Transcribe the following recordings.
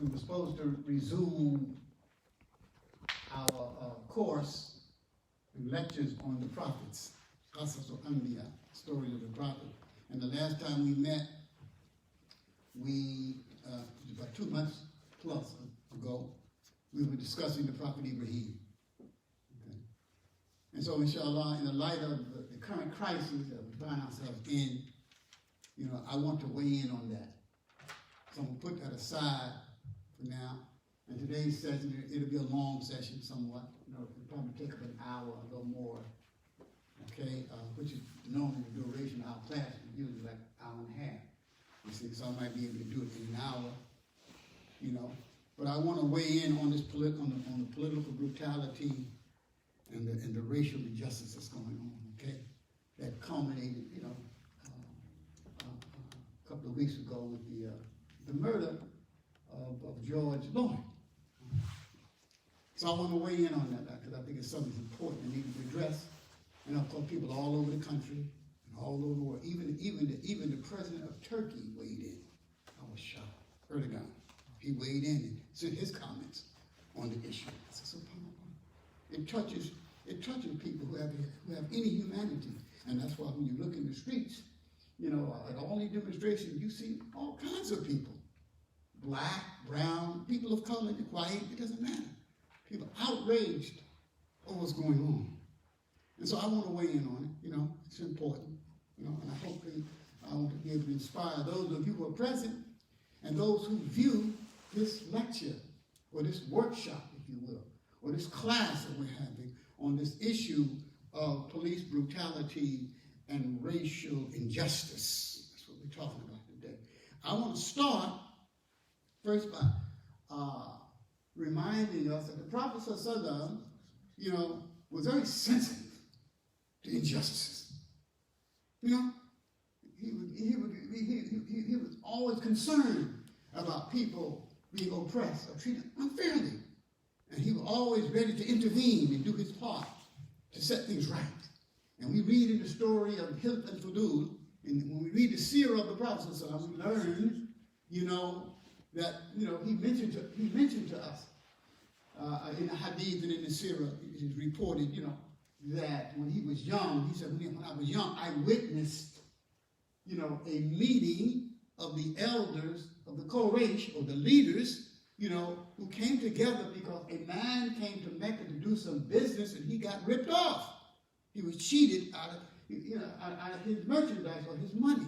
we were supposed to resume our course and lectures on the prophets, stories of the prophet. And the last time we met, about 2 months plus ago, we were discussing the prophet Ibrahim. Okay. And so, inshallah, in the light of the current crisis that we find ourselves in, I want to weigh in on that. So I'm going to put that aside for now. And today's session, it'll be a long session somewhat. It'll probably take up an hour, a little more. Okay, which is normally the duration of our class, usually like an hour and a half. You see, so I might be able to do it in an hour, But I want to weigh in on this on the political brutality and the racial injustice that's going on. Okay, that culminated, a couple of weeks ago with the murder of George Floyd. So I want to weigh in on that because I think it's something important that needs to be addressed. And of course, people all over the country and all over the world, even the president of Turkey weighed in. I was shocked. Erdogan, he weighed in and sent his comments on the issue. This is so powerful. It touches people who have any humanity, and that's why when you look in the streets, at all these demonstrations, you see all kinds of people, black, brown, people of color, white. It doesn't matter. People outraged over what's going on. And so I want to weigh in on it, it's important, and I hope I want to be able to inspire those of you who are present and those who view this lecture or this workshop, if you will, or this class that we're having on this issue of police brutality and racial injustice. That's what we're talking about today. I want to start first by reminding us that the Prophet ﷺ, was very sensitive to injustices. He was always concerned about people being oppressed or treated unfairly. And he was always ready to intervene and do his part to set things right. And we read in the story of Hilf and Fudul, and when we read the seerah of the Prophet, we learn, that he mentioned to us in the hadith and in the seerah, it is reported, that when he was young, he said, when I was young, I witnessed, a meeting of the elders of the Quraysh, or the leaders, who came together because a man came to Mecca to do some business and he got ripped off. He was cheated out of his merchandise or his money.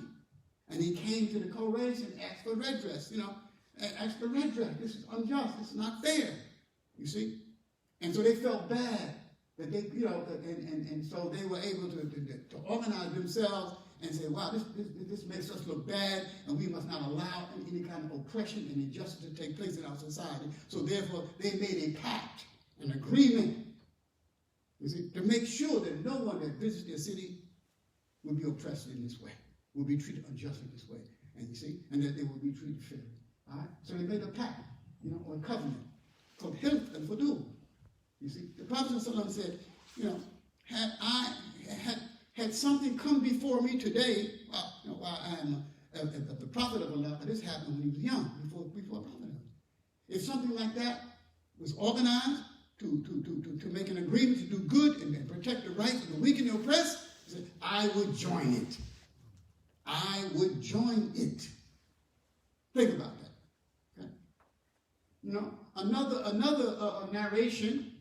And he came to the Quraysh and asked for redress, asked for redress. This is unjust. This is not fair, you see. And so they felt bad that they, and so they were able to organize themselves and say, wow, this makes us look bad, and we must not allow any kind of oppression and injustice to take place in our society. So therefore, they made a pact, an agreement, you see, to make sure that no one that visits their city will be oppressed in this way, will be treated unjustly this way, and you see, and that they will be treated fairly. All right? So they made a pact, or a covenant called Hilf and Fudul. You see, the Prophet ﷺ said, had something come before me today, while I am the prophet of Allah, but this happened when he was young, before prophethood. If something like that was organized to make an agreement to do good and protect the rights of the weak and the oppressed, he said, I would join it. I would join it. Think about that. Okay? Another narration,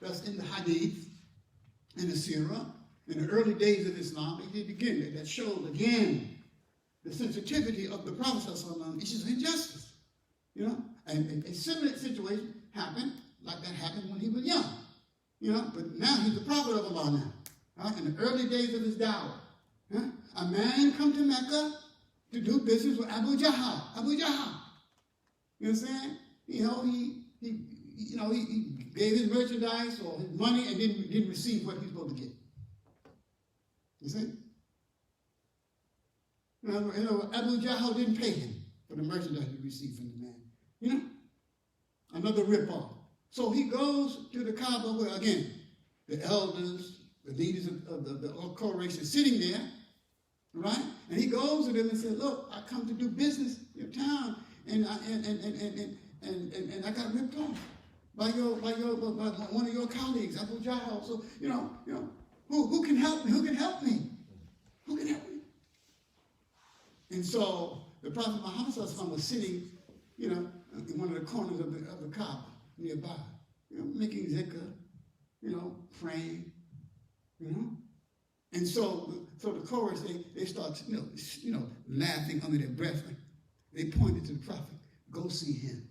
that's in the hadith, in the seerah, in the early days of Islam, that shows again the sensitivity of the Prophet on issues of injustice. And a similar situation happened, like that happened when he was young. But now he's the Prophet of Allah now. Right? In the early days of his dawah, a man come to Mecca to do business with Abu Jahl. You understand? He gave his merchandise or his money and didn't receive what he's supposed to get. You see? Abu Jahl didn't pay him for the merchandise he received from the man. Another ripoff. So he goes to the Kaaba where, again, the elders, the leaders of the Quraysh are sitting there, right? And he goes to them and says, look, I come to do business in your town, and and I got ripped off by one of your colleagues, Abu Jahl. So who can help me? Who can help me? Who can help me? And so the Prophet Muhammad was sitting, in one of the corners of the Kaaba nearby, making zikr, praying, And so the chorus, they start, laughing under their breath. They pointed to the Prophet, go see him.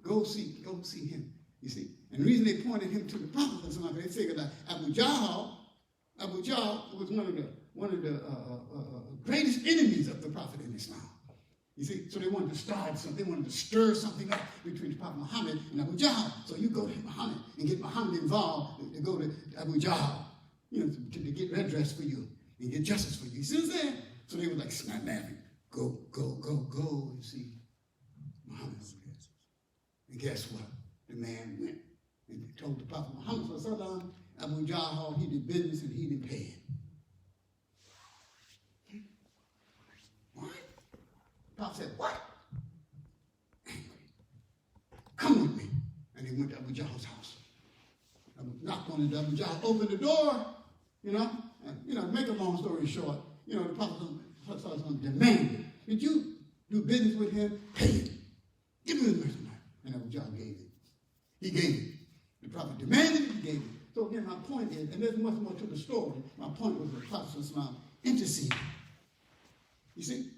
Go see him. You see? And the reason they pointed him to the Prophet, they figured that Abu Jahl was one of the greatest enemies of the Prophet in Islam. You see? So they wanted to start something. They wanted to stir something up between the Prophet Muhammad and Abu Jahl. So you go to Muhammad and get Muhammad involved to go to Abu Jahl, to get redress for you and get justice for you. You see what I'm saying? So they were like laughing. Go, you see, Muhammad. And guess what? The man went and told the Prophet Muhammad Abu Jahl, he did business and he didn't pay it. What? The Prophet said, what? Angry. Come with me. And he went to Abu Jahl's house. Knocked on the Abu Jahl, opened the door, make a long story short, the Prophet demanded, did you do business with him? Pay it. Give me the merchandise. And Abu Jahl gave it. He gave it. The Prophet demanded it, he gave it. So again, my point is, and there's much more to the story, my point was the Prophet interceded. You see?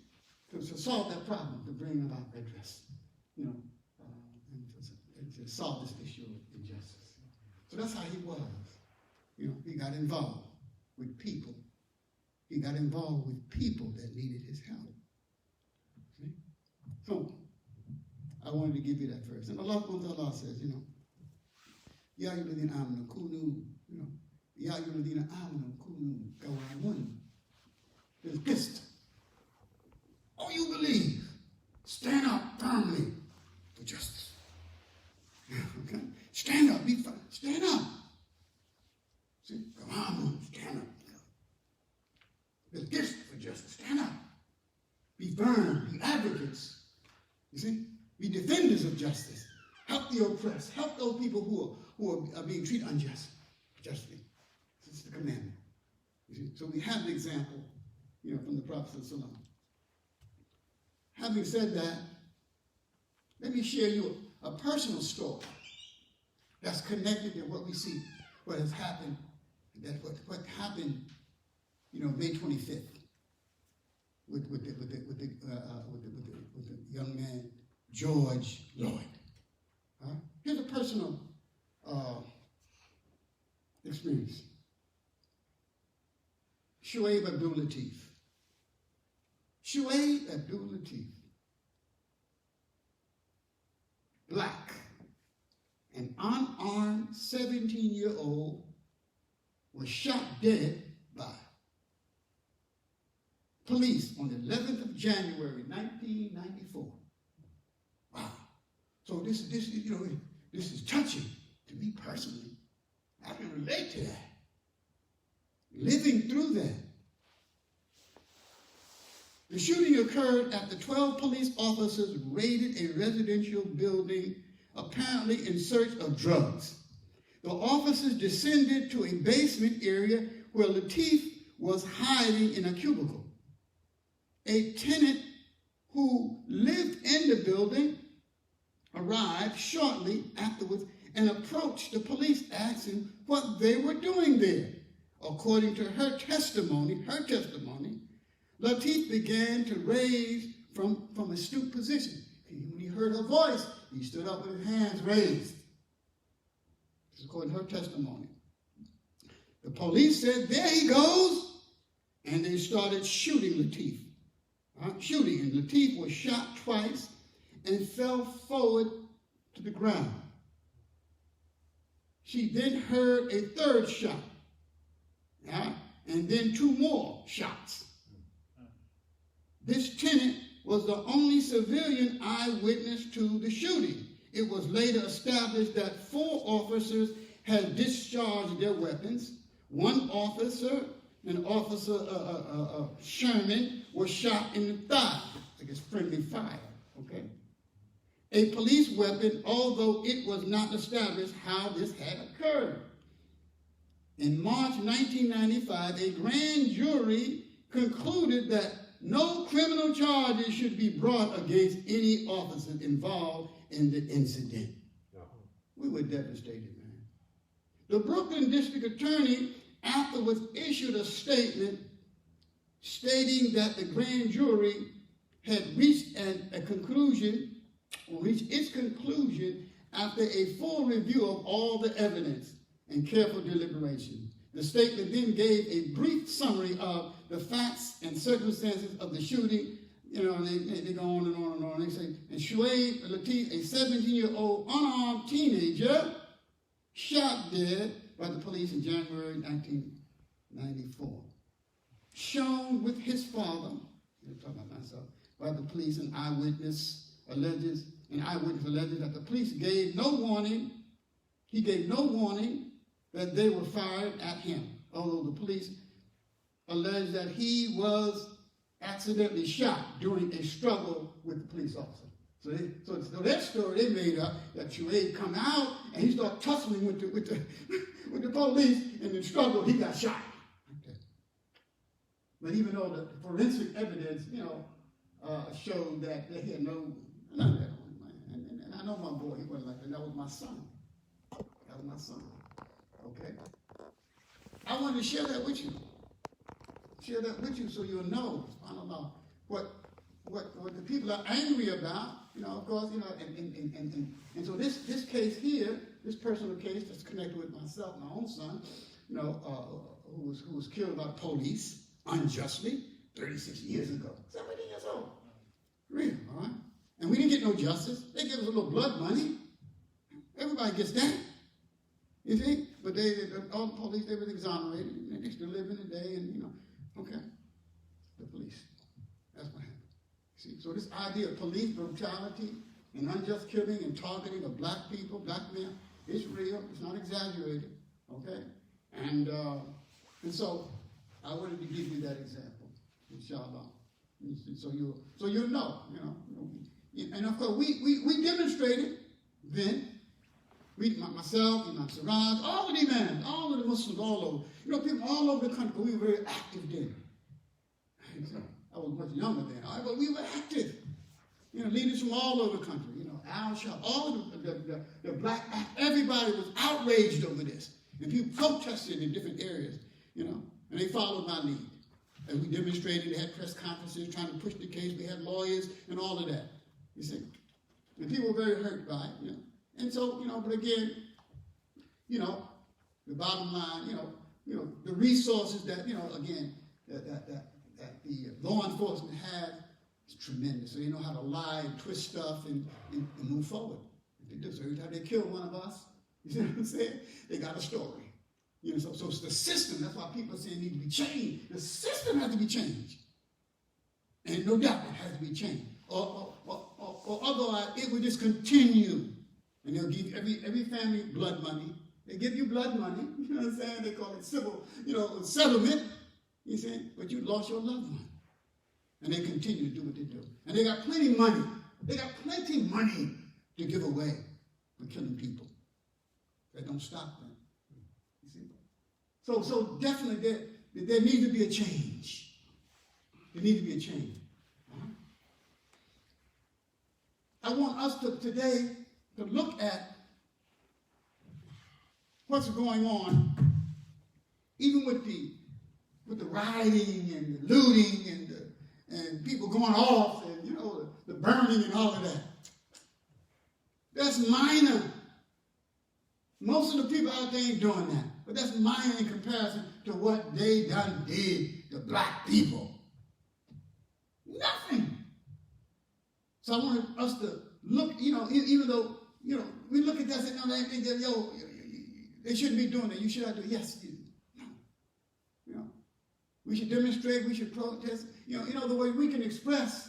To solve that problem, to bring about redress. And to solve this issue of injustice. So that's how he was. He got involved with people. He got involved with people that needed his help. See? So, I wanted to give you that verse. And Allah says, Ya ayyuhalladhina amanu kunu, Ya ayyuhalladhina amanu kunu qawamun bil qist. Oh, you believe. Stand up firmly for justice. Okay? Stand up. Be firm. Stand up. See? Qawamun. Stand up. Bil qist for justice. Stand up. Be firm. Be advocates. You see? Be defenders of justice. Help the oppressed. Help those people who are being treated justly. This is the commandment. You see? So we have the example, from the Prophet ﷺ. Having said that, let me share you a personal story that's connected to what we see, what has happened, what happened, May 25th with the young man George Floyd. Here's a personal experience. Shuaib Abdul Latif. Shuaib Abdul Latif. Black, an unarmed 17-year-old, was shot dead by police on the 11th of January, 1994. Wow. So this is touching to me personally. I can relate to that. Living through that. The shooting occurred after 12 police officers raided a residential building, apparently in search of drugs. The officers descended to a basement area where Latif was hiding in a cubicle. A tenant who lived in the building arrived shortly afterwards and approached the police asking what they were doing there. According to her testimony, Latif began to raise from a stooped position. When he heard her voice, he stood up with his hands raised. This is according to her testimony. The police said, there he goes, and they started shooting Latif. And Latif was shot twice and fell forward to the ground. She then heard a third shot, and then two more shots. This tenant was the only civilian eyewitness to the shooting. It was later established that 4 officers had discharged their weapons. One officer, Sherman, was shot in the thigh, I guess friendly fire, okay? A police weapon, although it was not established how this had occurred. In March 1995, a grand jury concluded that no criminal charges should be brought against any officers involved in the incident. We were devastated, man. The Brooklyn District Attorney afterwards issued a statement stating that the grand jury had reached its conclusion after a full review of all the evidence and careful deliberation. The statement then gave a brief summary of the facts and circumstances of the shooting. And they go on and on and on. They say, and Shoaib Latif, a 17-year-old unarmed teenager, shot dead by the police in January 1994. Shown with his father, I'm talking about myself, by the police, an eyewitness alleges that the police gave no warning. He gave no warning that they were fired at him, although the police alleged that he was accidentally shot during a struggle with the police officer. So that story they made up, that Shoaib come out and he started tussling with the police, and in the struggle he got shot. Okay. But even though the forensic evidence, showed that he had none of that on him, and I know my boy, he wasn't like that. That was my son. Okay? I wanted to share that with you. So you'll know, I don't know, what the people are angry about, of course, and so this case here, this personal case that's connected with myself, my own son, who was killed by the police unjustly 36 years ago, 17 years old. Real, all right? And we didn't get no justice. They give us a little blood money. Everybody gets that. You see? But all the police, they were exonerated, and they still live in the day, and, okay. The police. That's what happened. See? So this idea of police brutality and unjust killing and targeting of black people, black men, it's real. It's not exaggerated, okay? And so I wanted to give you that example, inshallah. So you'll know, And of course, we demonstrated then. Myself, Imam Siraj, all of the imams, all of the Muslims all over. People all over the country, we were very active then. I was much younger then, but we were active. Leaders from all over the country, Al-Shah, all of the black, everybody was outraged over this. And people protested in different areas, and they followed my lead. And we demonstrated, they had press conferences trying to push the case, we had lawyers and all of that, you see. And people were very hurt by it, And so, but again, the bottom line, the resources that, again, that the law enforcement has is tremendous. So they know how to lie and twist stuff and move forward. If they do, so every time they kill one of us, you see what I'm saying? They got a story. So it's the system. That's why people say it needs to be changed. The system has to be changed. And no doubt it has to be changed. Or otherwise, it will just continue. And they'll give every family blood money. They give you blood money. You know what I'm saying? They call it civil, settlement. You see? But you lost your loved one. And they continue to do what they do. And they got plenty of money. They got plenty of money to give away for killing people. They don't stop them. You see? So definitely there needs to be a change. There needs to be a change. I want us today to look at what's going on, even with the rioting and the looting and people going off and the burning and all of that. That's minor. Most of the people out there ain't doing that, but that's minor in comparison to what they done did to black people. Nothing. So I want us to look, even though, we look at that and say, no, they shouldn't be doing that. You should have to do it. Yes, no. We should demonstrate, we should protest. The way we can express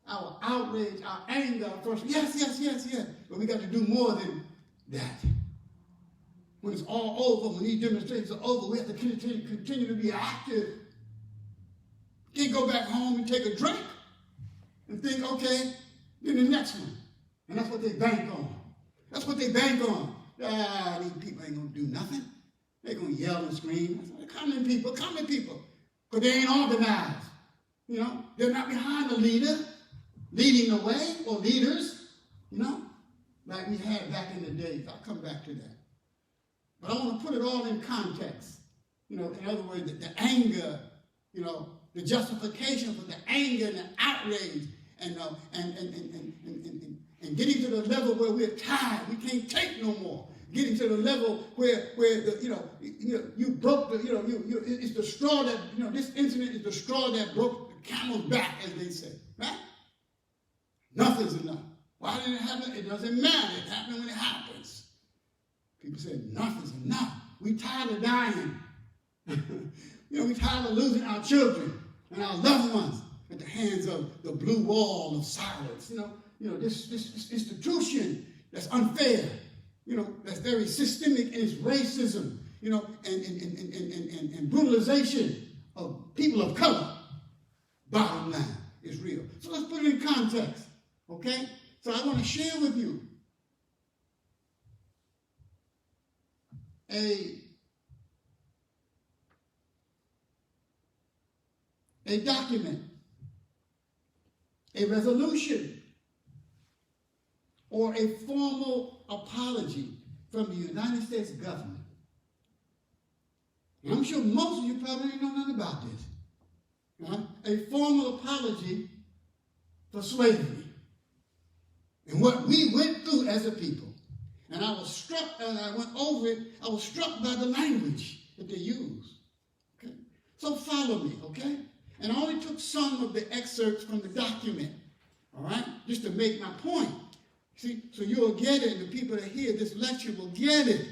our outrage, our anger, our frustration. Yes. But we got to do more than that. When it's all over, when these demonstrations are over, we have to continue to be active. Can't go back home and take a drink. and think, okay, then the next one. And that's what they bank on. That's what they bank on. These people ain't going to do nothing. They're going to yell and scream. Common people. But they ain't organized. You know, they're not behind the leader, leading the way, or leaders, you know, like we had back in the days. I'll come back to that. But I want to put it all in context. You know, in other words, the anger, you know, the justification for the anger and the outrage and getting to the level where we're tired, we can't take no more. Getting to the level where you broke the, it's the straw that, this incident is the straw that broke the camel's back, as they say, right? Nothing's enough. Why did it happen? It doesn't matter. It happens when it happens. People say, nothing's enough. We tired of dying. We tired of losing our children and our loved ones at the hands of the blue wall of silence. This institution that's unfair, that's very systemic in its racism, and brutalization of people of color. Bottom line is real. So let's put it in context, okay? So I want to share with you a document, a resolution, or a formal apology from the United States government. And I'm sure most of you probably don't know nothing about this. A formal apology for slavery and what we went through as a people. And I was struck, as I went over it, I was struck by the language that they used. Okay? So follow me, okay? And I only took some of the excerpts from the document, all right, just to make my point. See, so you'll get it, and the people that hear this lecture will get it,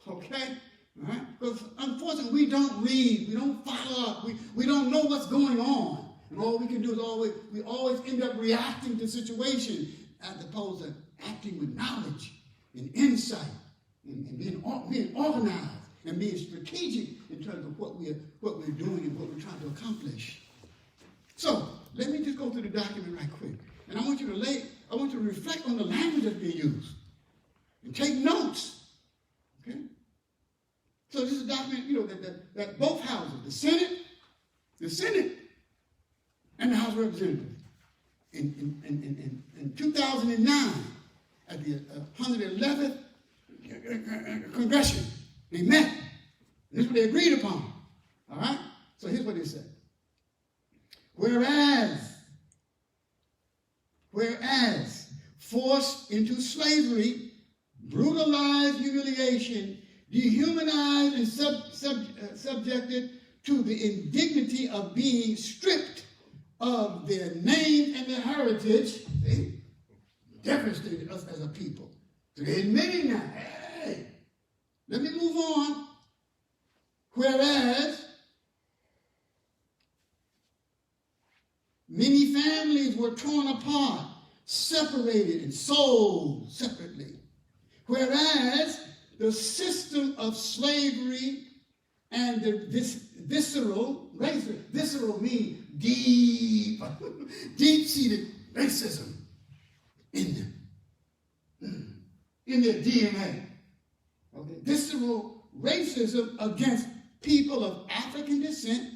okay? All right? Because unfortunately, we don't read, we don't follow up, we don't know what's going on. And all we can do is we always end up reacting to situations as opposed to acting with knowledge and insight and being organized and being strategic in terms of what we're doing and what we're trying to accomplish. So let me just go through the document right quick. And I want you to reflect on the language that's being used and take notes. Okay? So this is a document, that both houses, the Senate and the House of Representatives, in 2009, at the 111th Congression, they met. And this is what they agreed upon. All right? So here's what they said. Whereas forced into slavery, brutalized, humiliation, dehumanized, and subjected to the indignity of being stripped of their name and their heritage, they devastated us as a people. So they're admitting that. Hey, let me move on. Whereas many families were torn apart, separated, and sold separately. Whereas the system of slavery and this visceral means deep-seated racism in them, in their DNA. Okay? Visceral racism against people of African descent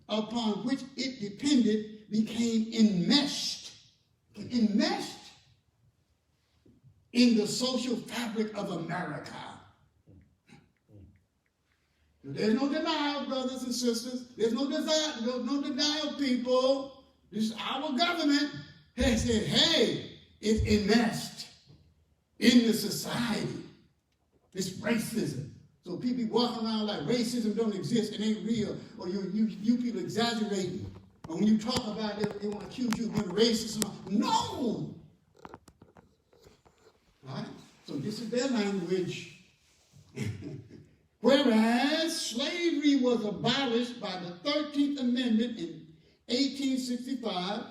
upon which it depended became enmeshed in the social fabric of America. There's no denial, brothers and sisters. There's no denial, people. This is our government. They said, hey, it's enmeshed in the society. This racism. So people walking around like racism don't exist, it ain't real, or you people exaggerating. Or when you talk about it, they want to accuse you of being racist. No! All right? So this is their language. Whereas slavery was abolished by the 13th Amendment in 1865,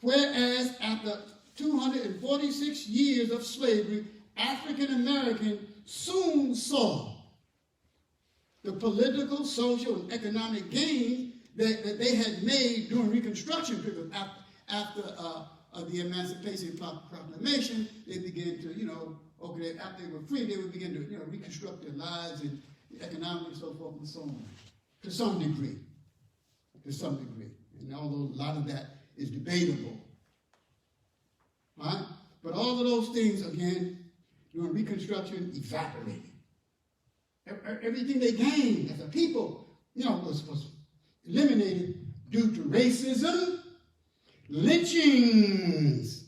whereas after 246 years of slavery, African Americans soon saw the political, social, and economic gains that they had made during Reconstruction period after the Emancipation Proclamation, they began to, okay, after they were free, they would begin to, reconstruct their lives and economically, so forth and so on, to some degree. To some degree. And although a lot of that is debatable. Right? But all of those things, again, during Reconstruction, evaporated. Everything they gained as a people, was eliminated due to racism, lynchings,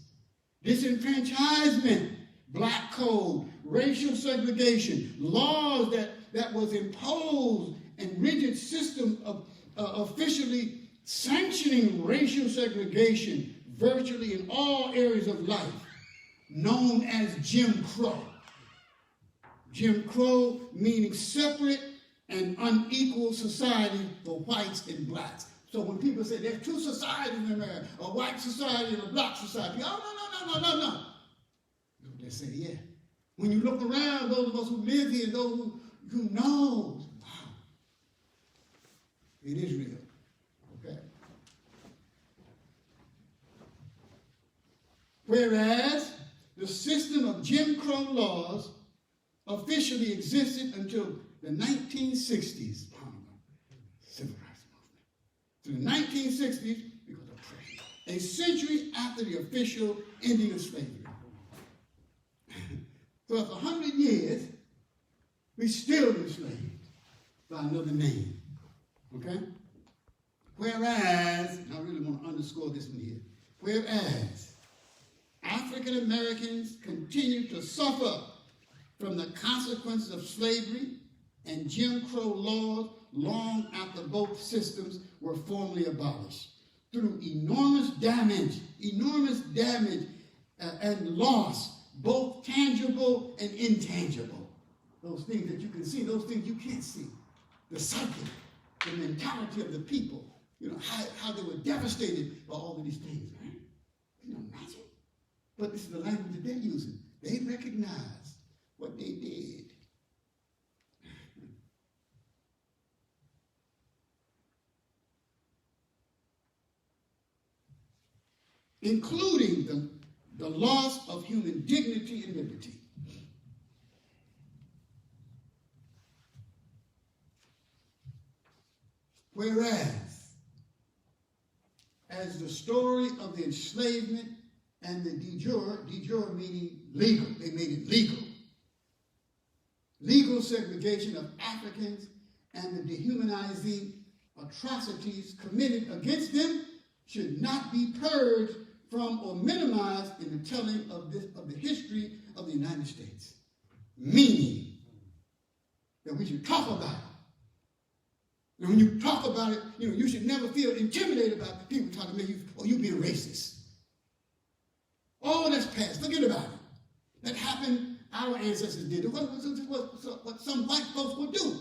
disenfranchisement, black code, racial segregation, laws that was imposed, and rigid system of officially sanctioning racial segregation virtually in all areas of life, known as Jim Crow. Jim Crow meaning separate and unequal society for whites and blacks. So when people say there's two societies in America, a white society and a black society, oh, no. They say, yeah. When you look around, those of us who live here, those who know, wow, it is real. Okay. Whereas the system of Jim Crow laws officially existed until the 1960s, civil rights movement. To the 1960s, because of oppression. A century after the official ending of slavery. So after 100 years, we're still enslaved by another name. Okay? Whereas, and I really want to underscore this one here, whereas African Americans continue to suffer from the consequences of slavery and Jim Crow laws long after both systems were formally abolished, through enormous damage and loss, both tangible and intangible. Those things that you can see, those things you can't see. The psyche, the mentality of the people, how they were devastated by all of these things, right? Can you imagine? But this is the language that they're using. They recognize what they did. Including the loss of human dignity and liberty. Whereas, as the story of the enslavement and the de jure meaning legal, they made it legal segregation of Africans and the dehumanizing atrocities committed against them should not be purged from or minimized in the telling of the history of the United States. Meaning that we should talk about it. And when you talk about it, you should never feel intimidated about people talking about you, you being racist. All that's past. Forget about it. That happened, our ancestors did it. What some white folks will do.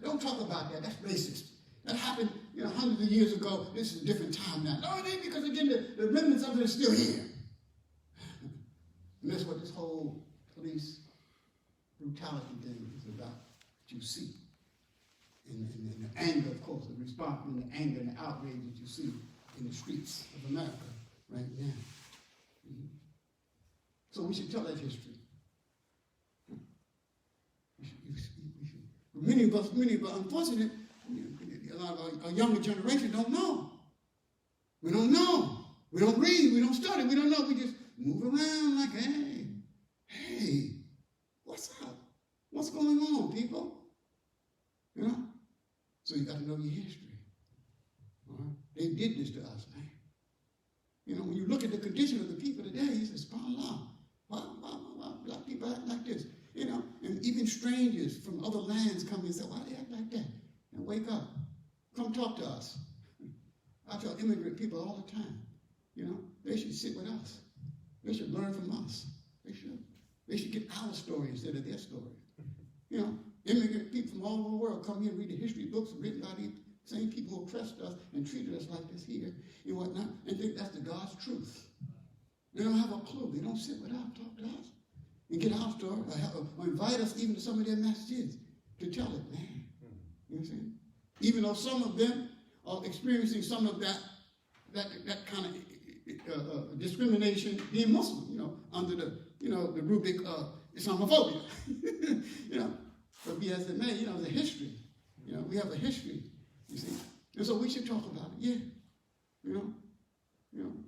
Don't talk about that. That's racist. That happened, hundreds of years ago. This is a different time now. No, it ain't, because again, the remnants of it are still here. And that's what this whole police brutality thing is about. You see, and the anger, of course, the response and the anger and the outrage that you see in the streets of America right now. Mm-hmm. So we should tell that history. We should. Many of us, unfortunately, a lot of our younger generation don't know. We don't know. We don't read. We don't study. We don't know. We just move around like, hey, what's up? What's going on, people? So you got to know your history. All right? They did this to us, man. When you look at the condition of the people today, you say, SubhanAllah, why black people act like this? And even strangers from other lands come and say, why they act like that? And wake up. Come talk to us. I tell immigrant people all the time, they should sit with us. They should learn from us. They should get our story instead of their story. Immigrant people from all over the world come here and read the history books written by these same people who oppressed us and treated us like this here and whatnot, and think that's the God's truth. They don't have a clue. They don't sit with us, talk to us, and get our story, or invite us even to some of their messages to tell it, man. You know what I'm saying? Even though some of them are experiencing some of that kind of discrimination being Muslim, under the rubric of Islamophobia. But be as it may, the history. We have a history, you see. And so we should talk about it,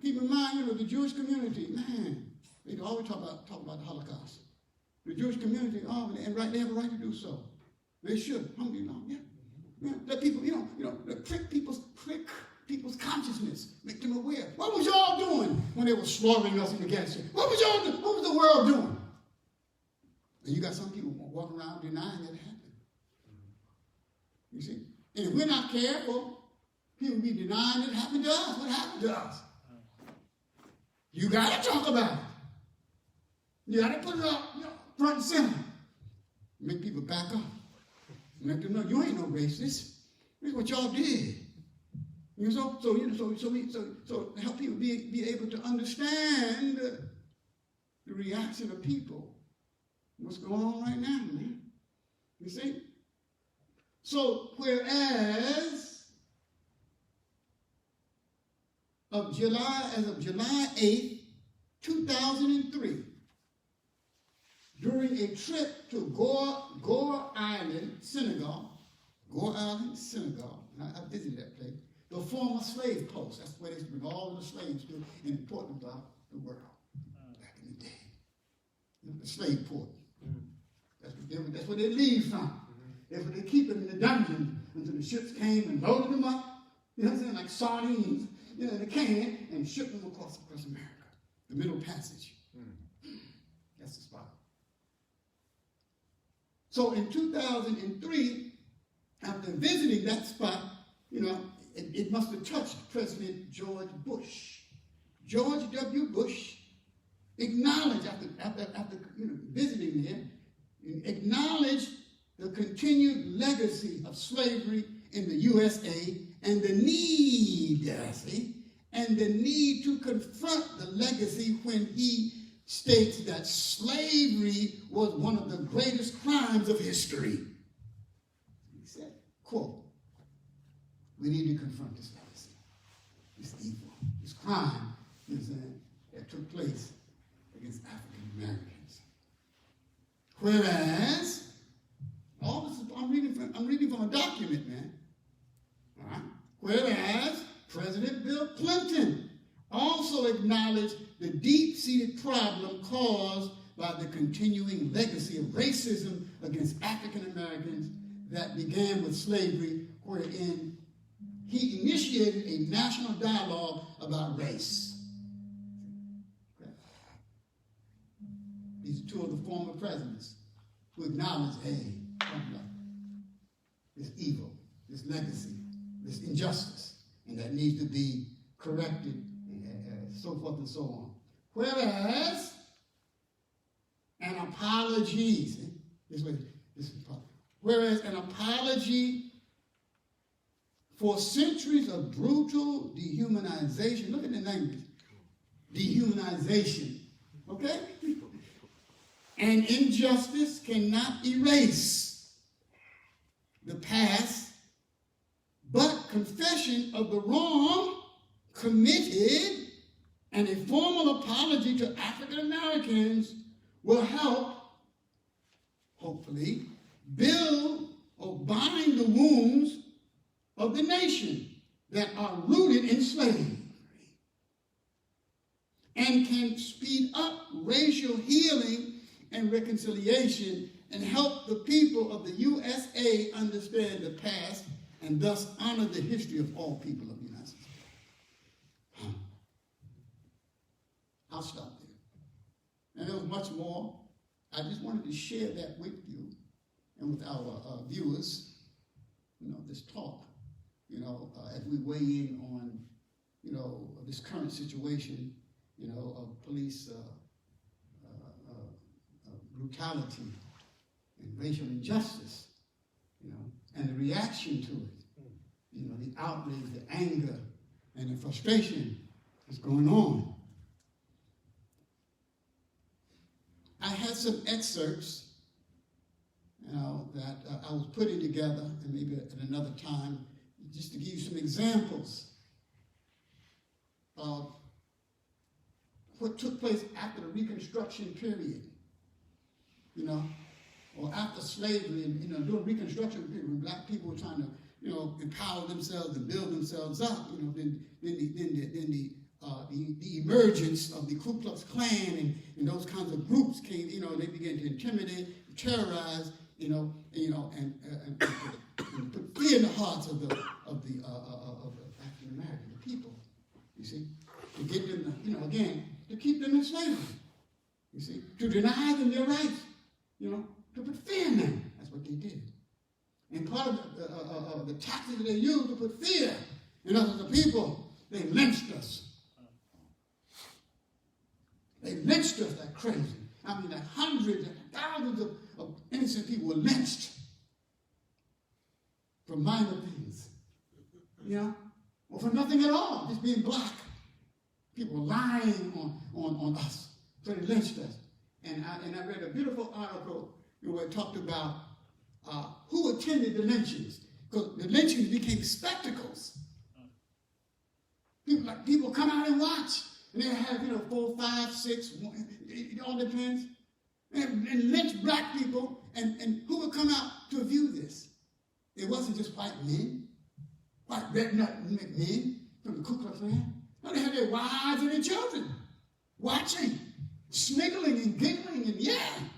Keep in mind, the Jewish community, man, they always talk about the Holocaust. The Jewish community, and they have a right to do so. They should, let people, prick people's consciousness, make them aware. What was y'all doing when they were slaughtering us in the gas station? What was y'all doing? What was the world doing? And you got some people walking around denying that it happened. You see? And if we're not careful, people will be denying it happened to us. What happened to us? You got to talk about it. You got to put it up front and center. Make people back up. Let them know you ain't no racist. This is what y'all did. So to help people be able to understand the reaction of people. What's going on right now, man? You see? So whereas as of July 8th, 2003, during a trip to Gore Island, Senegal, and I visited that place, the former slave post, that's where they bring all of the slaves to and import them throughout the world back in the day. The slave port. That's where they leave from. That's where they keep them in the dungeon until the ships came and loaded them up, like sardines, in a can, and shipped them across America. The Middle Passage. That's the spot. So in 2003, after visiting that spot, it must have touched President George Bush. George W. Bush acknowledged, after visiting there, acknowledged the continued legacy of slavery in the USA and the need to confront the legacy when he states that slavery was one of the greatest crimes of history. He said, quote, we need to confront this legacy, this evil, this crime that took place against African Americans. Whereas, all this I'm reading from a document, man. All right? Whereas President Bill Clinton also acknowledged the deep-seated problem caused by the continuing legacy of racism against African Americans that began with slavery, wherein he initiated a national dialogue about race. These are two of the former presidents who acknowledged, this evil, this legacy, this injustice, and that needs to be corrected, and so forth and so on. Whereas an apology, whereas an apology for centuries of brutal dehumanization, look at the language, dehumanization, okay? And injustice cannot erase the past, but confession of the wrong committed and a formal apology to African Americans will help, hopefully, build or bind the wounds of the nation that are rooted in slavery and can speed up racial healing and reconciliation and help the people of the USA understand the past and thus honor the history of all people of the United States. I'll stop there. And there was much more. I just wanted to share that with you and with our viewers, this talk, as we weigh in on, this current situation, of police brutality and racial injustice, and the reaction to it, the outrage, the anger, and the frustration that's going on. I had some excerpts, that I was putting together, and maybe at another time, just to give you some examples of what took place after the Reconstruction period, you know, or after slavery, and, you know, during Reconstruction period, when black people were trying to, you know, empower themselves and build themselves up, you know, then the emergence of the Ku Klux Klan and those kinds of groups came, you know, they began to intimidate, terrorize, you know, and put fear in the hearts of the African American people. You see, to get them, you know, again, to keep them in slavery. You see, to deny them their rights. You know, to put fear in them. That's what they did. And part of the tactics that they used to put fear in other people, they lynched us. They lynched us like crazy. I mean, like hundreds and thousands of innocent people were lynched for minor things. You know? Or for nothing at all, just being black. People were lying on us. So they lynched us. And I read a beautiful article where it talked about who attended the lynchings. Because the lynchings became spectacles. People come out and watch. And they have, you know, 4, 5, 6, it all depends. And lynch black people. And who would come out to view this? It wasn't just white men, white redneck men from the Ku Klux Klan. No, they had their wives and their children watching, sniggling and giggling and yelling.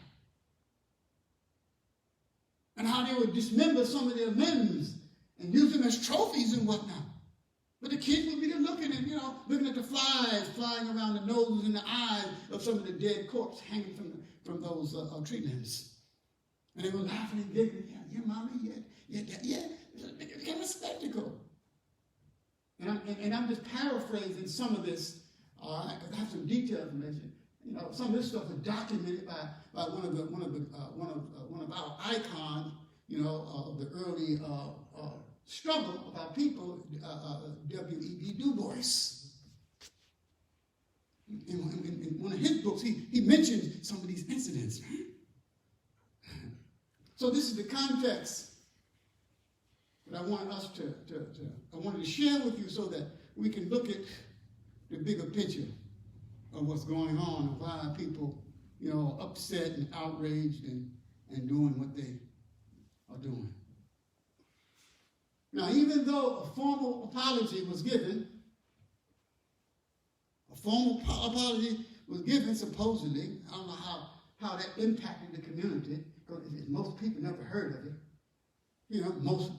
And how they would dismember some of their limbs and use them as trophies and whatnot. But the kids would be there looking and, you know, looking at the flies flying around the noses and the eyes of some of the dead corpses hanging from those tree limbs. And they were laughing and giggling. Yeah, mommy, yeah. It became a spectacle. And I'm just paraphrasing some of this, because I have some detailed information. You know, some of this stuff was documented by one of our icons, you know, of the early struggle of our people, W.E.B. Du Bois. In one of his books, he mentions some of these incidents. So this is the context that I want us I wanted to share with you so that we can look at the bigger picture of what's going on and why people, you know, upset and outraged and doing what they are doing. Now, even though a formal apology was given, supposedly, I don't know how that impacted the community, because most people never heard of it. You know, most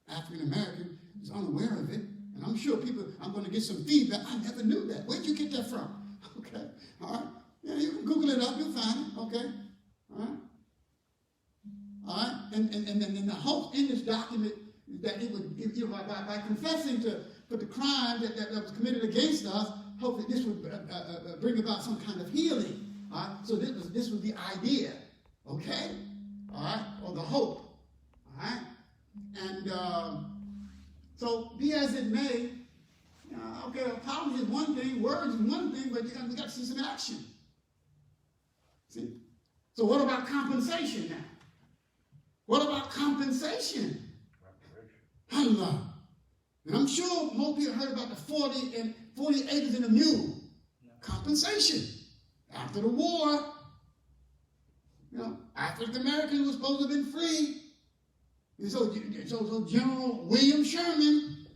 African American is unaware of it. And I'm sure I'm going to get some feedback. I never knew that. Where'd you get that from? Okay, all right. Yeah, you can Google it up. You'll find it. Okay, all right. All right. And then the hope in this document is that it would, by confessing for the crime that was committed against us, hopefully this would bring about some kind of healing. All right. So this was the idea. Okay. All right. Or the hope. All right. And so be as it may, okay, apology is one thing, words is one thing, but we got to see some action. See? So what about compensation now? What about compensation? Allah. And I'm sure most people heard about the 40 acres and a mule. Compensation. After the war, you know, African Americans were supposed to have been free. And so General William Sherman,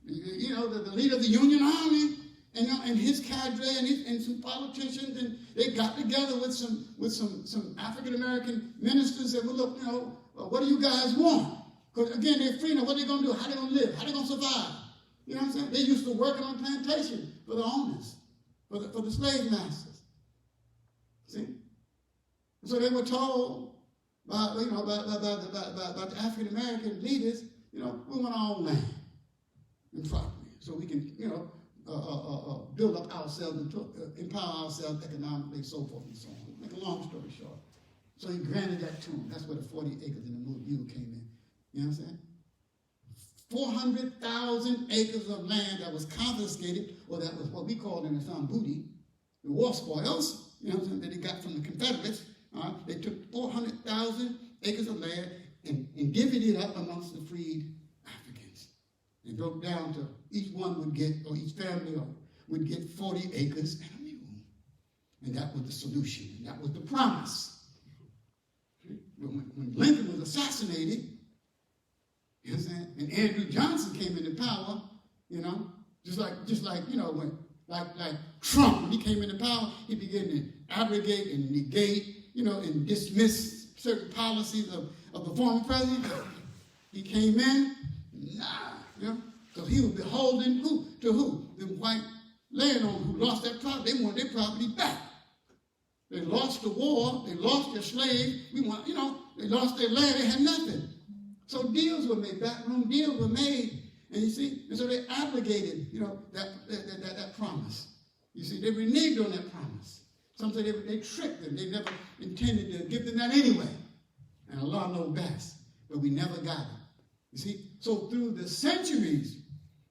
you know, the leader of the Union Army, and his cadre and some politicians, and they got together with some African American ministers and said, well, look, you know, what do you guys want? Because again, they're free now. What are they going to do? How are they going to live? How are they going to survive? You know what I'm saying? They used to working on plantation for the owners, for the slave masters. See? So they were told by the African American leaders, you know, we want our own land and property, so we can, you know, build up ourselves and empower ourselves economically, so forth and so on. Make a long story short. So he granted that to them. That's where the 40 acres and the mule came in. You know what I'm saying? 400,000 acres of land that was confiscated, or that was what we call in the Islam booty, the war spoils, you know what I'm saying, that they got from the Confederates. They took 400,000 acres of land and divvied it up amongst the freed Africans. They broke down to each one would get, or each family would get 40 acres and a mule. And that was the solution. And that was the promise. When Lincoln was assassinated, you know what I'm saying? And Andrew Johnson came into power, you know, just like you know, when like Trump, when he came into power, he began to abrogate and negate, you know, and dismiss certain policies of the former president. He came in, you know, because he was beholden to who? The white landowners who lost their property. They wanted their property back. They lost the war. They lost their slaves. They lost their land. They had nothing. So deals were made, backroom deals were made, and you see, and so they abrogated, you know, that promise. You see, they reneged on that promise. Some say they tricked them. They never intended to give them that anyway. And Allah knows best, but we never got it. You see, so through the centuries,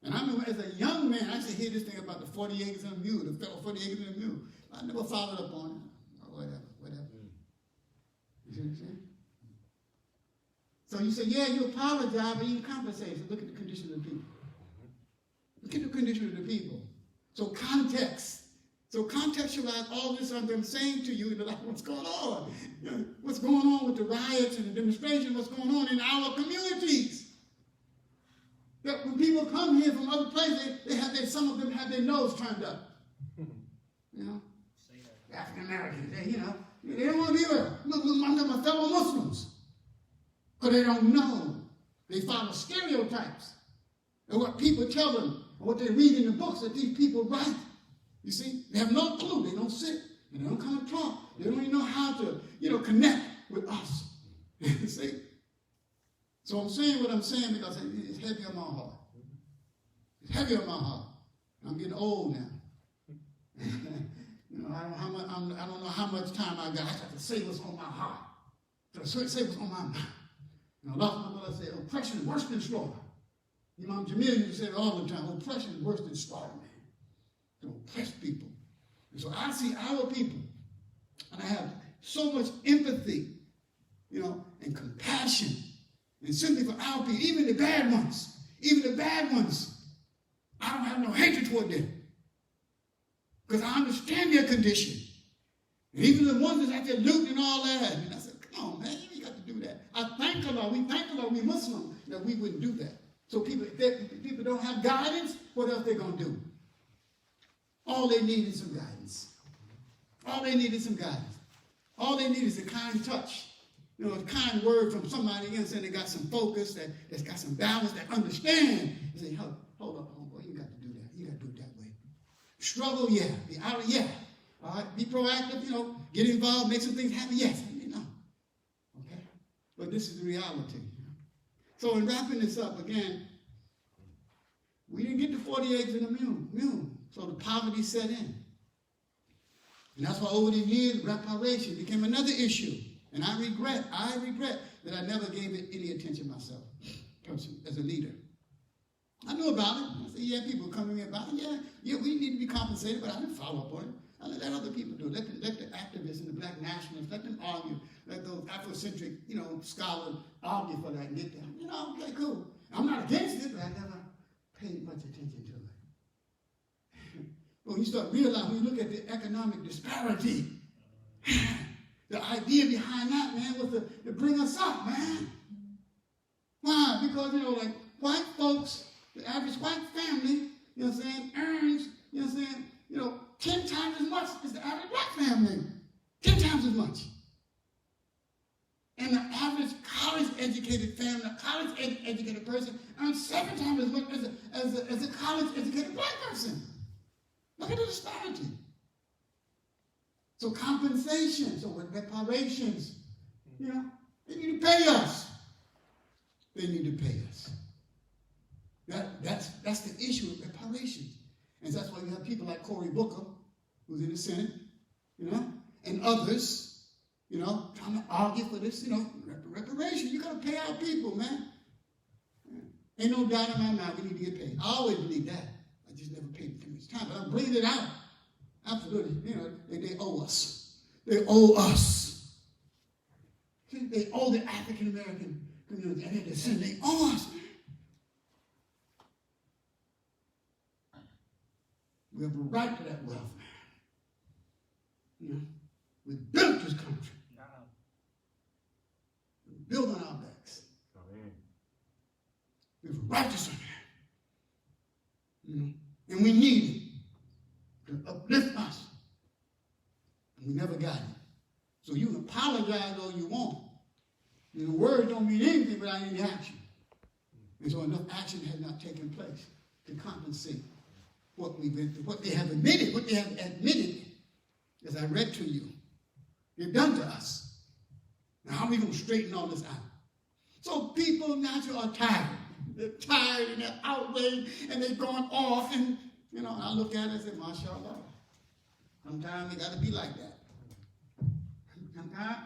and I remember as a young man, I used to hear this thing about the 40 acres and a mule, the federal 40 acres and a mule. I never followed up on it, or whatever. You see what I'm saying? So you say, yeah, you apologize, but you compensate. So look at the condition of the people. Look at the condition of the people. So contextualize all this I'm saying to you, like what's going on? You know, what's going on with the riots and the demonstrations, what's going on in our communities. That when people come here from other places, some of them have their nose turned up. You know? African Americans, they don't want to be among my fellow Muslims. Because they don't know. They follow stereotypes. And what people tell them, and what they read in the books that these people write. You see? They have no clue. They don't sit. And they don't come and talk. They don't even know how to, connect with us. You see? So I'm saying what I'm saying because it's heavy on my heart. It's heavy on my heart. I'm getting old now. I don't know how much time I got. I have to say what's on my heart. Say what's on my mind. Allah said, oppression is worse than slaughter. Imam Jamil said all the time, oppression is worse than slaughter, man. To oppress people. And so I see our people, and I have so much empathy, and compassion, and sympathy for our people, even the bad ones. I don't have no hatred toward them. Because I understand their condition. And even the ones that's out there looting and all that. And I said, come on, man, you ain't got to do that. We thank Allah, we Muslim, that we wouldn't do that. So if people don't have guidance, what else they going to do? All they need is some guidance. All they need is a kind touch. A kind word from somebody else, and they got some focus, that's got some balance, that understand. You say, hold up, homeboy, you got to do that. You got to do it that way. Struggle, yeah. Be out, yeah. All right, be proactive, get involved, make some things happen, yes. Okay? But this is the reality. So in wrapping this up, again, we didn't get the 40 acres and a mule. So the poverty set in. And that's why over the years, reparation became another issue. And I regret that I never gave it any attention myself, as a leader. I knew about it. I said, yeah, people come to me about it. Yeah, we need to be compensated, but I didn't follow up on it. I let other people do it. Let the activists and the black nationalists, let them argue. Let those Afrocentric, scholars argue for that and get them. Okay, cool. I'm not against it, but I never paid much attention to it. But when you start realizing, when you look at the economic disparity, the idea behind that, man, was to bring us up, man. Why? Because, like white folks, the average white family, earns, 10 times as much as the average black family. 10 times as much. And the average college-educated family, a college-educated person, earns 7 times as much as a college-educated black person. Look at the disparity. So compensation, so with reparations, they need to pay us. That's the issue with reparations. And that's why you have people like Cory Booker, who's in the Senate, and others, trying to argue for this, reparation. You got to pay our people, man. Ain't no doubt in my mind we need to get paid. I always believe that. I just never paid too much time. But I'm bringing it out. Absolutely. They owe us. They owe us. They owe the African American community and their descendants. They owe us, man. We have a right to that wealth, man. You know, we built this country. We built on our backs. We were righteous on that. You know, and we need it to uplift us. And we never got it. So you can apologize all you want. You know, words don't mean anything without any action. And so enough action has not taken place to compensate what we've been through, what they have admitted, as I read to you, they've done to us. Now, how are we going to straighten all this out? So people naturally are tired. They're tired and they're outraged and they're going off. And, you know, I look at it and say, mashallah. Sometimes they got to be like that. Sometimes,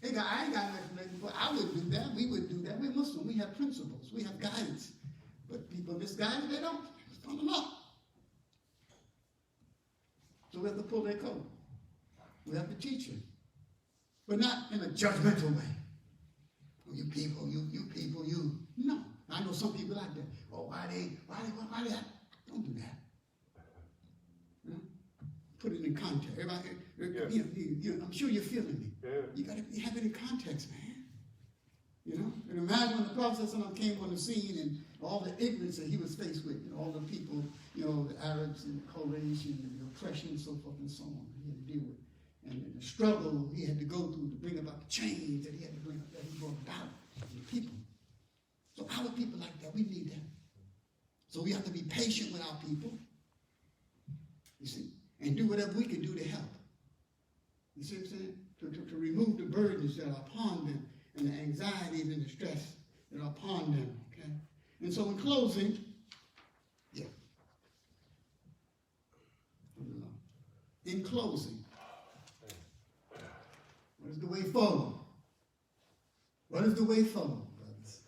I ain't got nothing to make, but I would do that. We would do that. We're Muslim. We have principles. We have guidance. But people misguided, they don't. It's not enough. So we have to pull their coat. We have to teach them. But not in a judgmental way. Oh, you people, you people, you. No. I know some people like that. Oh, why they, don't do that. You know? Put it in context. Everybody, you know, I'm sure you're feeling me. Yeah. You got to have it in context, man. You know? And imagine when the Prophet came on the scene and all the ignorance that he was faced with, and all the people, you know, the Arabs and the Quraysh and the oppression and so forth and so on he had to deal with. And the struggle he had to go through to bring about the change that he had to bring that he brought about in the people. So our people like that, we need them. So we have to be patient with our people, you see, and do whatever we can do to help. You see what I'm saying? To remove the burdens that are upon them and the anxieties and the stress that are upon them, okay? And so in closing, in closing, what is the way forward? What is the way forward, brothers?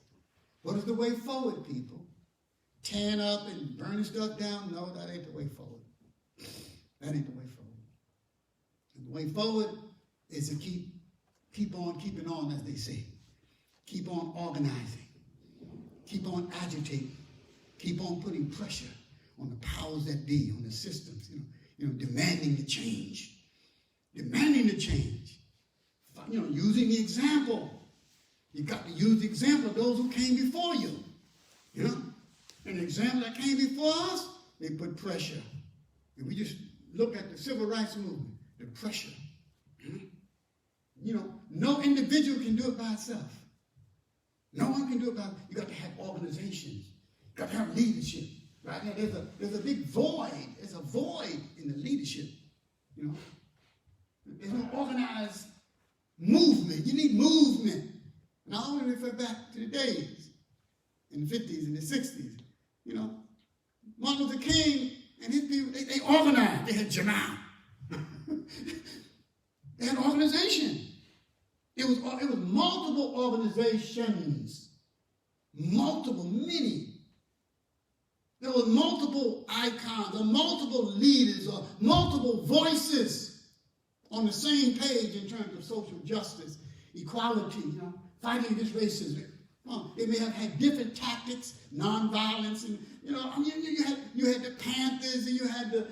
What is the way forward, people? Tearing up and burning stuff down? No, that ain't the way forward. That ain't the way forward. And the way forward is to keep on keeping on, as they say. Keep on organizing. Keep on agitating. Keep on putting pressure on the powers that be, on the systems, you know, demanding the change. Demanding the change. You know, using the example. You got to use the example of those who came before you. You know? An example that came before us, they put pressure. And we just look at the civil rights movement, the pressure. You know, no individual can do it by itself. No one can do it by itself. You got to have organizations. You got to have leadership. Right now, there's a big void. There's a void in the leadership. You know, there's no organized movement. You need movement. And I always refer back to the days in the 50s and the 60s. You know, Martin Luther King and his people, they organized. They had Jama'ah. They had organization. It was multiple organizations. Many. There were multiple icons or multiple leaders or multiple voices on the same page in terms of social justice, equality, you know, fighting against racism. They may have had different tactics, nonviolence, and you know, I mean, you had the Panthers, and you had the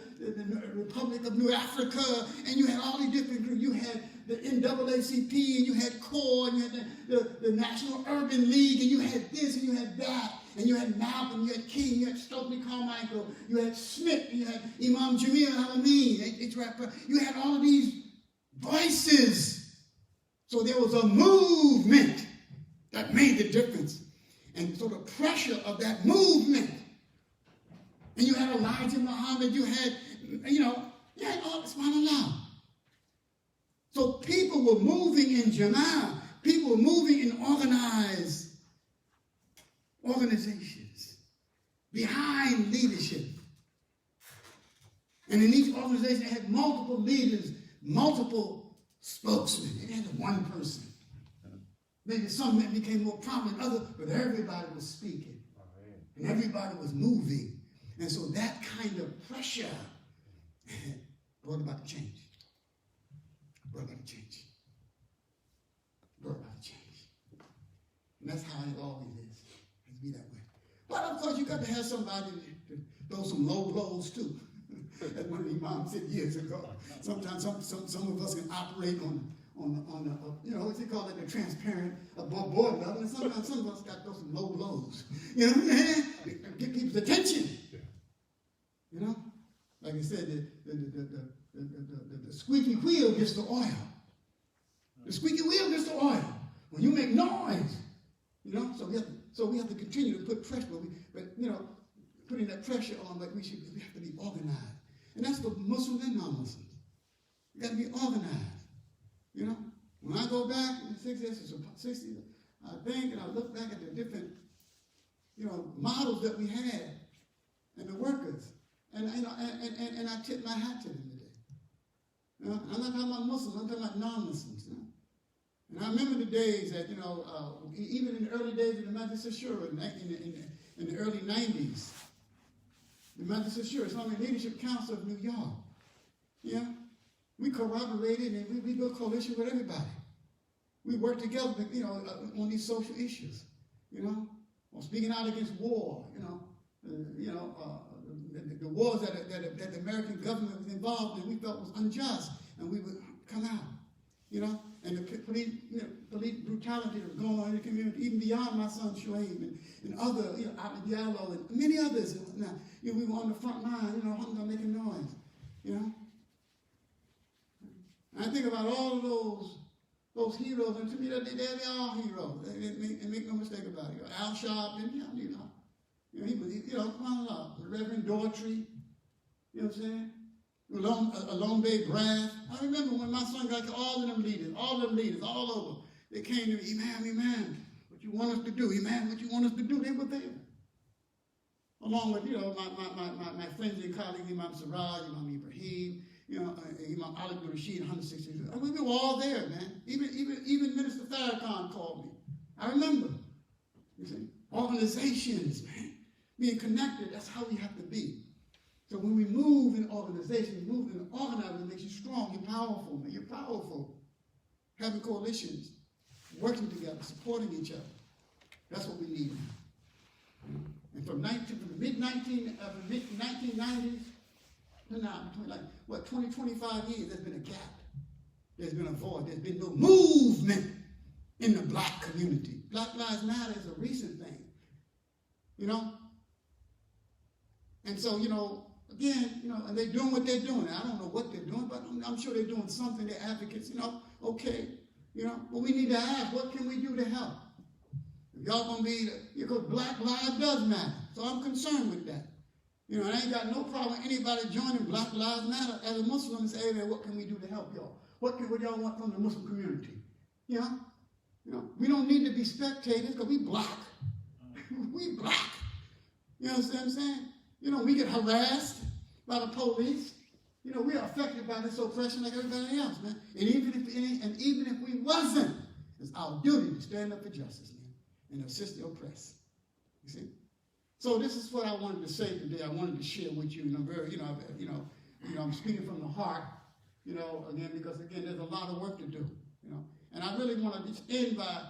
Republic of New Africa, and you had all these different groups. You had the NAACP, and you had CORE, and you had the National Urban League, and you had this, and you had that, and you had Malcolm, you had King, you had Stokely Carmichael, you had Smith, and you had Imam Al-Amin, you had all of these voices. So there was a movement that made the difference. And so the pressure of that movement, and you had Elijah Muhammad, you had all this, subhanAllah. So people were moving in Jama'ah. People were moving in organizations behind leadership. And in each organization, they had multiple leaders, multiple spokesmen. They had one person. Maybe some became more prominent, others, but everybody was speaking. And everybody was moving. And so that kind of pressure brought about the change. Brought about the change. And that's how it always is. It has to be that way. But of course, you got to have somebody to throw some low blows too. As one of the imams said years ago. Sometimes some of us can operate on the what's it called, like the transparent above board level, and sometimes some of us got those low lows. You know what I'm saying? Get people's attention. You know, like I said, the squeaky wheel gets the oil. The squeaky wheel gets the oil. When you make noise, you know, so we have to continue to put pressure, but putting that pressure on, but we have to be organized. And that's for Muslims and non-Muslims. You got to be organized. You know, when I go back in the 60s, I think, and I look back at the different, models that we had and the workers, and I tip my hat to them today. You know, I'm not talking about Muslims, I'm talking about non-Muslims. You know? And I remember the days that, even in the early days of the Majlis Shura, in the early 90s, the Majlis Shura, Islamic Leadership Council of New York, we corroborated and we built coalition with everybody. We worked together, on these social issues, on speaking out against war, the wars that the American government was involved in, we felt was unjust, and we would come out, and the police brutality that was going on in the community, even beyond my son Shoaib and other, Ahmed Diallo and many others. We were on the front line, hunting, making noise, And I think about all of those heroes, and to me, they're all heroes. And make no mistake about it. Al Sharpton, he was, come on, Reverend Daughtry, you know what I'm saying? Alone Bay Brass. I remember when my son got to all of them leaders, all over. They came to me, Imam, what you want us to do? Imam, what you want us to do? They were there. Along with, my friends and colleagues, Imam Siraj, Imam Ibrahim, Imam Ali Rashid, 160. We were all there, man. Even Minister Farrakhan called me. I remember. You see, organizations, man, being connected. That's how we have to be. So when we move in organization, move in organizing, it makes you strong. You're powerful, man. You're powerful. Having coalitions, working together, supporting each other. That's what we need now. And from the mid-1990s to now, between 20, 25 years, there's been a gap. There's been a void. There's been no movement in the black community. Black Lives Matter is a recent thing. And so, again, and they're doing what they're doing. I don't know what they're doing, but I'm sure they're doing something. They're advocates, okay. But we need to ask, what can we do to help? If y'all going to be, because Black Lives does matter. So I'm concerned with that. And I ain't got no problem with anybody joining Black Lives Matter as a Muslim and say, hey, man, what can we do to help y'all? What y'all want from the Muslim community? We don't need to be spectators because we black. We black. You know what I'm saying? We get harassed by the police. We are affected by this oppression like everybody else, man. And even if we wasn't, it's our duty to stand up for justice, man, and assist the oppressed. You see? So this is what I wanted to say today. I wanted to share with you, and I'm very, I'm speaking from the heart, again, because again, there's a lot of work to do, And I really want to just end by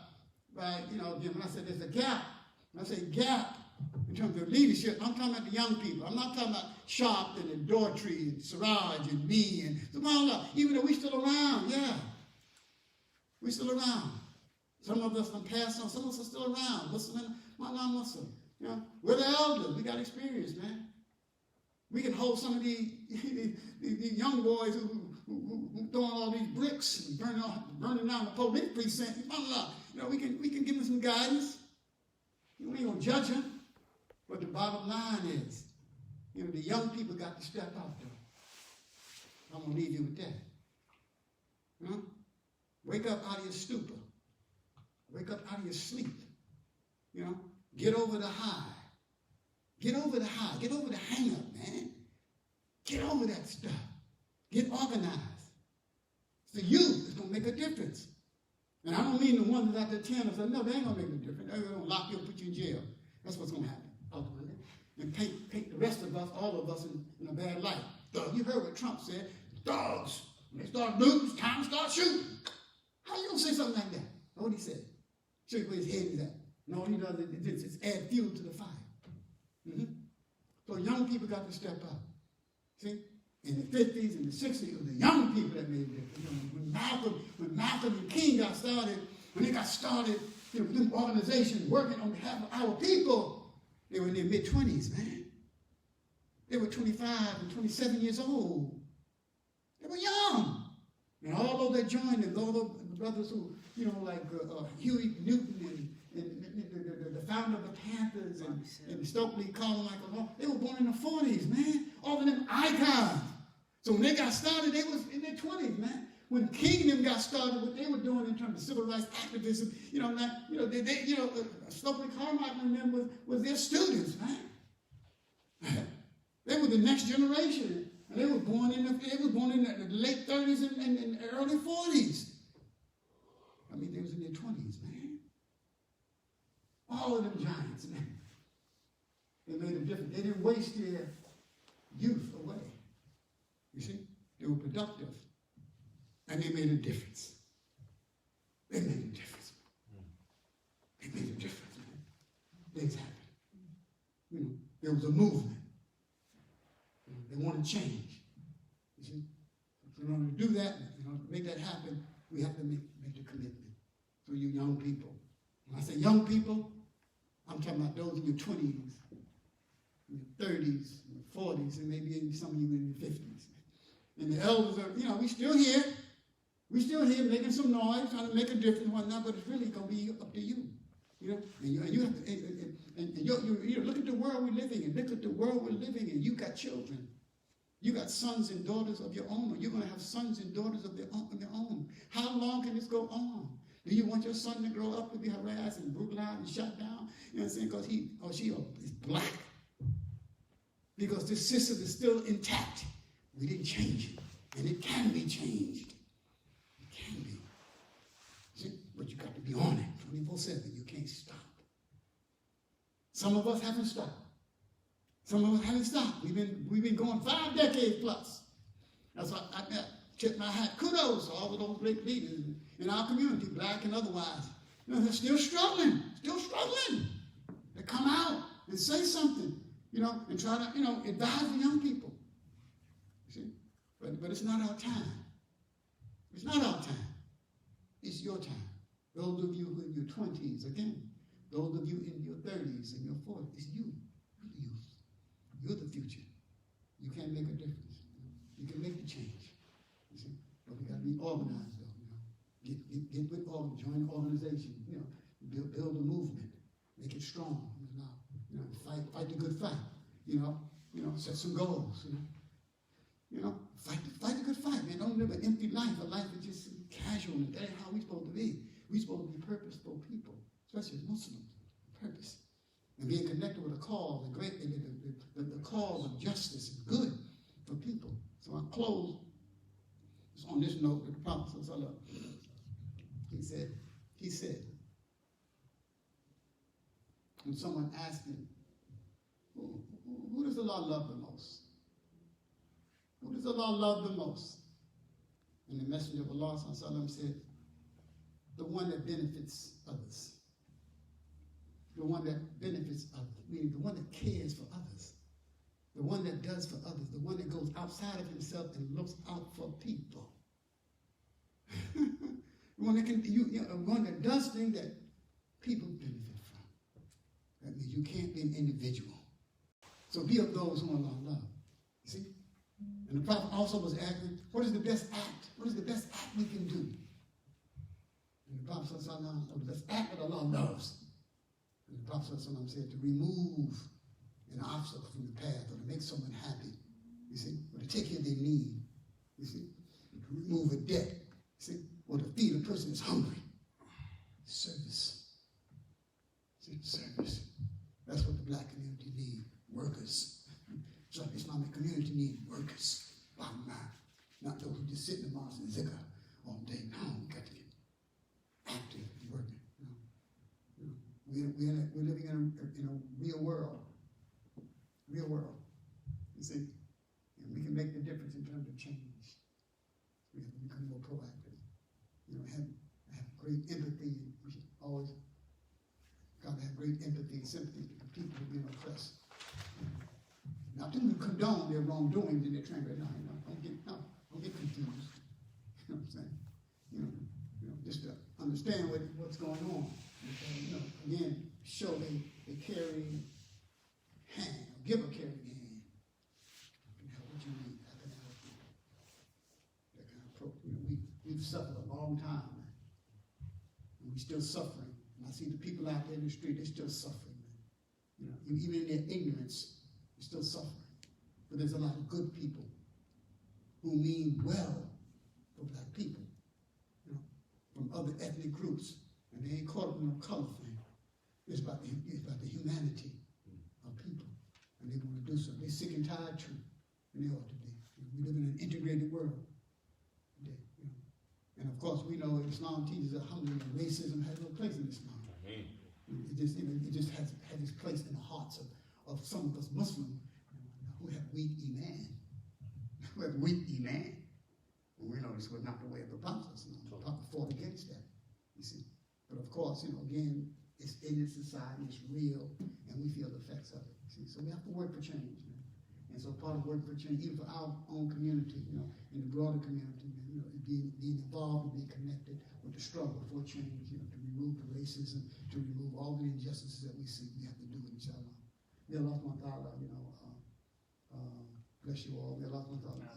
again, when I say there's a gap, when I say gap in terms of leadership, I'm talking about the young people. I'm not talking about Sharpton and Daughtry and Siraj and me and subhanAllah, even though we're still around, yeah. We're still around. Some of us have passed on, some of us are still around. Muslim, non-Muslim. We're the elders. We got experience, man. We can hold some of these young boys who throwing all these bricks and burning down the police precinct. We can give them some guidance. We ain't gonna judge them. But the bottom line is, the young people got to step up, though. I'm gonna leave you with that. Wake up out of your stupor. Wake up out of your sleep. Get over the high. Get over the high. Get over the hang-up, man. Get over that stuff. Get organized. It's the youth that's going to make a difference. And I don't mean the ones that out there telling us, no, they ain't going to make a difference. They're going to lock you up, put you in jail. That's what's going to happen, ultimately. And paint the rest of us, all of us, in a bad light. You heard what Trump said. Dogs. When they start looting, it's time to start shooting. How you going to say something like that? That's what he said. Show you where his head is at. And all he does is add fuel to the fire. So young people got to step up. See? In the 50s and the 60s, it was the young people that made a difference. You know, when Malcolm and King got started, when they got started, you know, with organizations working on behalf of our people, they were in their mid-20s, man. They were 25 and 27 years old. They were young. And although they joined them, all those brothers who, you know, like Huey Newton and the founder of the Panthers and Stokely Carmichael, they were born in the 40s, man. All of them icons. So when they got started, they was in their 20s, man. When King and them got started, what they were doing in terms of civil rights activism, Stokely Carmichael and them was their students, man. They were the next generation. And they were born in the late 30s and early 40s. I mean, they was in their 20s, man. All of them giants, man. They made a difference. They didn't waste their youth away. You see? They were productive. And they made a difference. They made a difference. They made a difference, man. Things happened. You know, there was a movement. They want to change. You see? In order to do that, in order to make that happen, we have to make the commitment. So you young people. When I say young people, I'm talking about those in your 20s, in your 30s, in your 40s, and maybe some of you in your 50s. And the elders are, you know, we still here. We still here making some noise, trying to make a difference and whatnot, but it's really going to be up to you. You know, and you have to, you look at the world we're living in. Look at the world we're living in. You got children. You got sons and daughters of your own, or you're going to have sons and daughters of their own. How long can this go on? Do you want your son to grow up to be harassed and brutalized and shut down? You know what I'm saying? Because he or she is black. Because this system is still intact. We didn't change it. And it can be changed. It can be. See? But you got to be on it 24/7. You can't stop. Some of us haven't stopped. Some of us haven't stopped. We've been going 5 decades plus. That's why I tip my hat. Kudos to all of those great leaders in our community, black and otherwise. You know, they're still struggling. They come out and say something, you know, and try to, you know, advise the young people. You see? But it's not our time. It's not our time. It's your time. Those of you who are in your 20s, again, those of you in your 30s and your 40s, it's you. You're the youth. You're the future. You can't make a difference. You can make the change. You see? But we got to be organized, though. You know, get with join an organization. You know, build a movement, make it strong. You know, fight the good fight. You know, set some goals. You know, fight the good fight, man. Don't live an empty life. A life that's just casual. And that ain't how we're supposed to be. We're supposed to be purposeful people, especially as Muslims. Purpose. And being connected with a cause, the cause of justice and good for people. So I close on this note with the Prophet. He said, when someone asked him, who does Allah love the most? Who does Allah love the most? And the Messenger of Allah said, the one that benefits others. The one that benefits others, meaning the one that cares for others, the one that does for others, the one that goes outside of himself and looks out for people. The one that one that does things that people benefit from. That means you can't be an individual. So be of those whom Allah loves. You see? And the Prophet also was asking, what is the best act? What is the best act we can do? And the Prophet said, the best act that Allah loves. And the Prophet said to remove an obstacle from the path, or to make someone happy, you see, or to take care of their need, you see, to remove a debt, you see, or to feed a person that's hungry. Service. See, service. That's what the black community need, workers. So the Islamic community need workers, bottom line. Not those who just sit in the mosque and zikr all day. No, we got to get active and working. We're living in a real world. Real world. You see? And we can make the difference in terms of change. We have to become more proactive. You know, have great empathy. We should always got to have great empathy and sympathy for people who are being oppressed. Not to condone their wrongdoings in their tranquility. No. don't get confused. You know what I'm saying? Just to understand what's going on. Again, show they carry hand, give a caring hand. What you need, I can help you. That kind of approach. We've suffered a long time, man. And we're still suffering. And I see the people out there in the street, they're still suffering, man. Even in their ignorance, they're still suffering. But there's a lot of good people who mean well for black people, from other ethnic groups. And they ain't caught up in no color thing. It's about the humanity of people. And they want to do so. They're sick and tired too. And they ought to be. We live in an integrated world. And of course, we know Islam teaches that racism has no place in Islam. It just has its place in the hearts of some of us Muslims who have weak iman. Who have weak iman. And we know this was not the way of the Prophet. The Prophet fought against that. You see. But of course, again, it's in this society, it's real, and we feel the effects of it. See? So we have to work for change. And so part of work for change, even for our own community, in the broader community, being involved and being connected with the struggle for change, to remove the racism, to remove all the injustices that we see. We have to do it, inshallah. May Allah bless you all. May Allah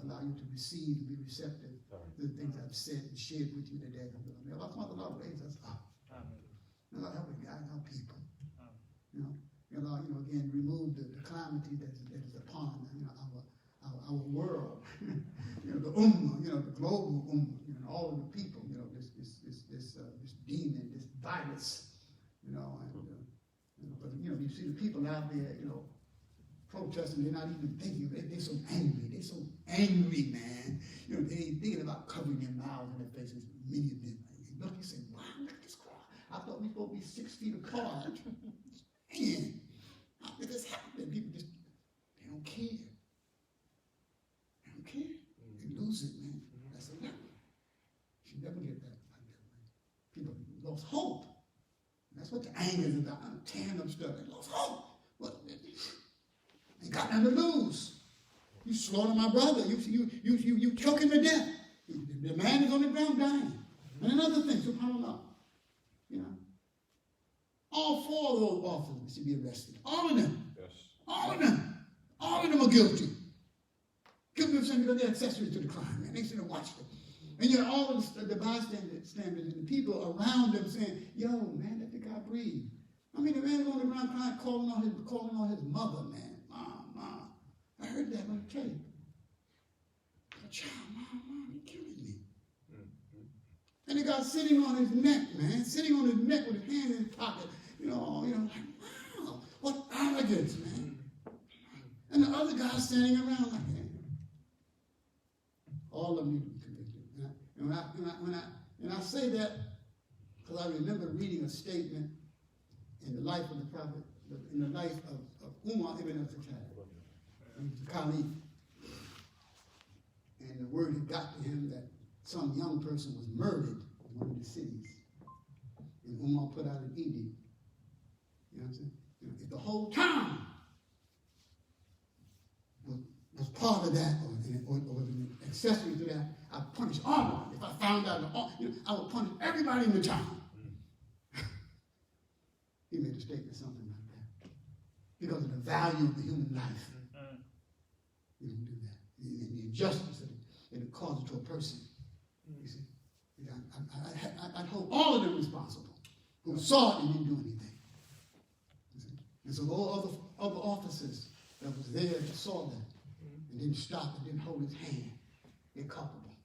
allow you to receive and be receptive to the things I've said and shared with you today. May Allah raise us up. May Allah help us guide our people. May Allah, again, remove the calamity that is upon our world. The ummah, the global ummah, all of the people. This demon, this virus. But you see the people out there, protesting, they're not even thinking. They're so angry. They're so angry, man. They ain't thinking about covering their mouths and their faces. Many of them. Look, you say, wow, look at this crowd. I thought we were supposed to be 6 feet apart. Man, how did this happen? People just, they don't care. They don't care. They lose it, man. That's a level. You should never get that like that, man. People lost hope. That's what the anger is about. I'm tearing up stuff. They lost hope. What? They got nothing to lose. You slaughter my brother. You choke him to death. The man is on the ground dying. And another thing, subhanAllah. All 4 of those officers should be arrested. All of them. Yes. All of them. All of them are guilty. Guilty of saying because they're accessories to the crime, man. They should have watched it. And yet all of the bystanders and the people around them saying, yo, man, let the guy breathe. I mean, the man was on the ground crying, calling on his mother, man. Mom. I heard that on the tape. A child, Mom, you're killing me. And the guy sitting on his neck, man, sitting on his neck with his hand in his pocket. Like, wow, what arrogance, man. And the other guy standing around like that. All of them need to be convicted. And I say that because I remember reading a statement in the life of the Prophet, in the life of Umar ibn al-Khattab, the Caliph. And the word had got to him that some young person was murdered in one of the cities. And Umar put out an edict. You know what I'm saying? If the whole town was part of that or was an accessory to that, I'd punish all of them. If I found out, I would punish everybody in the town. He made a statement, something like that. Because of the value of the human life. You don't do that. And the injustice that it causes to a person. You see? I'd hold all of them responsible who saw it and didn't do anything. And so all other officers that was there that saw that and didn't stop and didn't hold his hand, they're culpable.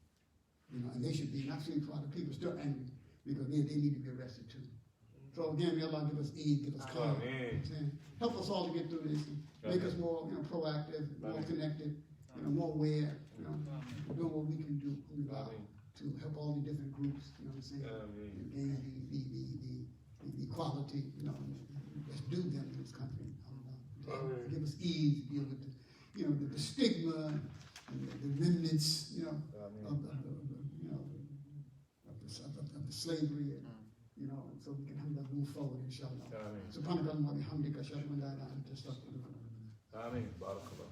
And they should be, and I've seen a lot of people still angry because they need to be arrested too. So again, may Allah give us ease, give us clarity. Help us all to get through this and make us more proactive, more connected, more aware, doing what we can do to help all the different groups, gain the equality, let's do them in this country. Give us ease to deal with the stigma and the remnants, of the slavery, and so we can move forward, inshallah. Subhanallah wa bihamdika, ashhadu an la ilaha illa anta, astaghfiruka wa atubu ilayk. Ameen. Barakallah.